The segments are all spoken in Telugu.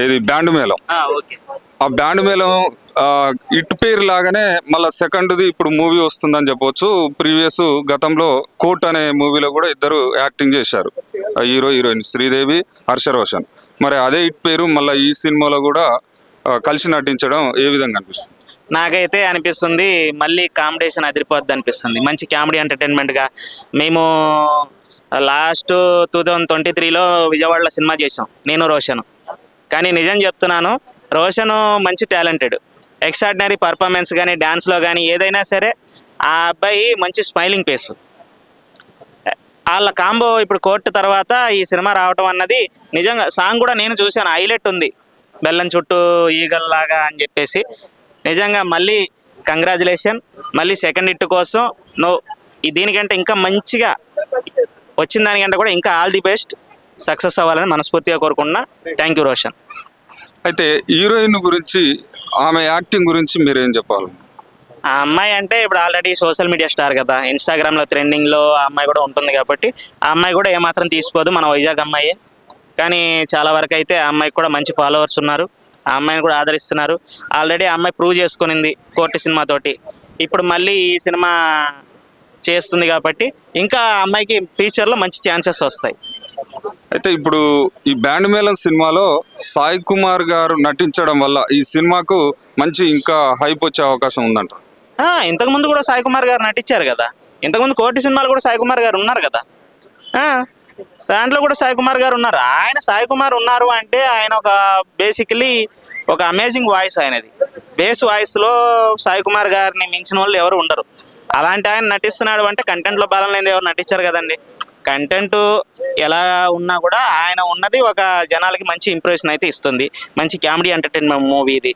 ఇది బ్యాండ్ మేళం. ఓకే. ఆ బ్యాండ్ మేళం ఇట్ పేరు లాగానే మళ్ళీ సెకండ్ది ఇప్పుడు మూవీ వస్తుందని చెప్పొచ్చు. ప్రీవియస్ గతంలో కోర్ట్ అనే మూవీలో కూడా ఇద్దరు యాక్టింగ్ చేశారు, హీరో హీరోయిన్ శ్రీదేవి, హర్ష రోషన్. మరి అదే ఇట్ పేరు మళ్ళీ ఈ సినిమాలో కూడా కలిసి నటించడం ఏ విధంగా అనిపిస్తుంది? నాకైతే అనిపిస్తుంది మళ్ళీ కాంబినేషన్ అదిరిపోద్ది అనిపిస్తుంది. మంచి కామెడీ ఎంటర్టైన్మెంట్గా మేము లాస్ట్ 2023లో విజయవాడలో సినిమా చేసాం, నేను రోషన్. కానీ నిజం చెప్తున్నాను, రోషన్ మంచి టాలెంటెడ్, ఎక్స్ట్రాడినరీ పర్ఫార్మెన్స్ కానీ డ్యాన్స్లో కానీ ఏదైనా సరే ఆ అబ్బాయి మంచి స్మైలింగ్ ఫేస్. వాళ్ళ కాంబో ఇప్పుడు కోర్టు తర్వాత ఈ సినిమా రావటం అన్నది నిజంగా. సాంగ్ కూడా నేను చూశాను, హైలైట్ ఉంది, బెల్లం చుట్టూ ఈగల్లాగా అని చెప్పేసి. నిజంగా మళ్ళీ కంగ్రాచులేషన్. మళ్ళీ సెకండ్ హిట్ కోసం దీనికంటే ఇంకా మంచిగా వచ్చిన దానికంటే కూడా ఇంకా ఆల్ ది బెస్ట్ సక్సెస్ అవ్వాలని మనస్ఫూర్తిగా కోరుకుంటున్నా. Thank you Roshan. అయితే హీరోయిన్ గురించి, ఆమె యాక్టింగ్ గురించి మీరేం చెప్పాలి? ఆ అమ్మాయి అంటే ఇప్పుడు ఆల్రెడీ సోషల్ మీడియా స్టార్ కదా, ఇన్స్టాగ్రామ్లో ట్రెండింగ్లో ఆ అమ్మాయి కూడా ఉంటుంది కాబట్టి ఆ అమ్మాయి కూడా ఏమాత్రం తీసుకోదు, మన వైజాగ్ అమ్మాయి. కానీ చాలా వరకు అయితే ఆ అమ్మాయికి కూడా మంచి ఫాలోవర్స్ ఉన్నారు, ఆ అమ్మాయిని కూడా ఆదరిస్తున్నారు. ఆల్రెడీ ఆ అమ్మాయి ప్రూవ్ చేసుకునింది కోర్టు సినిమాతోటి. ఇప్పుడు మళ్ళీ ఈ సినిమా చేస్తుంది కాబట్టి ఇంకా అమ్మాయికి ఫ్యూచర్లో మంచి ఛాన్సెస్ వస్తాయి. అయితే ఇప్పుడు ఈ బ్యాండ్ మేళం సినిమాలో సాయి కుమార్ గారు నటించడం వల్ల ఈ సినిమాకు మంచి ఇంకా హైప్ వచ్చే అవకాశం ఉందంట. ఇంతకుముందు కూడా సాయి కుమార్ గారు నటించారు కదా, ఇంతకుముందు కోర్టు సినిమాలు కూడా సాయి కుమార్ గారు ఉన్నారు కదా, దాంట్లో కూడా సాయి కుమార్ గారు ఉన్నారు. ఆయన సాయి కుమార్ ఉన్నారు అంటే ఆయన ఒక బేసికలీ ఒక అమేజింగ్ వాయిస్, ఆయనది బేస్ వాయిస్లో సాయి కుమార్ గారిని మించిన వాళ్ళు ఎవరు ఉండరు. అలాంటి ఆయన నటిస్తున్నాడు అంటే కంటెంట్లో బలం లేని ఎవరు నటించారు కదండి. కంటెంట్ ఎలా ఉన్నా కూడా ఆయన ఉన్నది ఒక జనాలకి మంచి ఇంప్రెషన్ అయితే ఇస్తుంది. మంచి కామెడీ ఎంటర్టైన్మెంట్ మూవీ ఇది,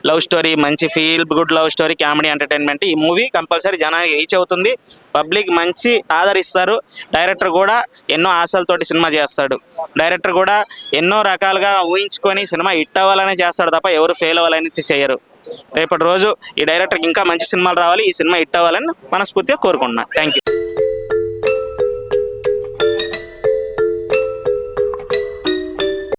లవ్ స్టోరీ, మంచి feel good love story, comedy entertainment. ఈ మూవీ కంపల్సరీ జనానికి రీచ్ అవుతుంది, పబ్లిక్ మంచి ఆదరిస్తారు. డైరెక్టర్ కూడా ఎన్నో ఆశలతోటి సినిమా చేస్తాడు. డైరెక్టర్ కూడా ఎన్నో రకాలుగా ఊహించుకొని సినిమా హిట్ అవ్వాలని చేస్తాడు తప్ప ఎవరు ఫెయిల్ అవ్వాలని చేయరు. రేపటి రోజు ఈ డైరెక్టర్కి ఇంకా మంచి సినిమాలు రావాలి, ఈ సినిమా హిట్ అవ్వాలని మనస్ఫూర్తిగా కోరుకుంటున్నాను. Thank you.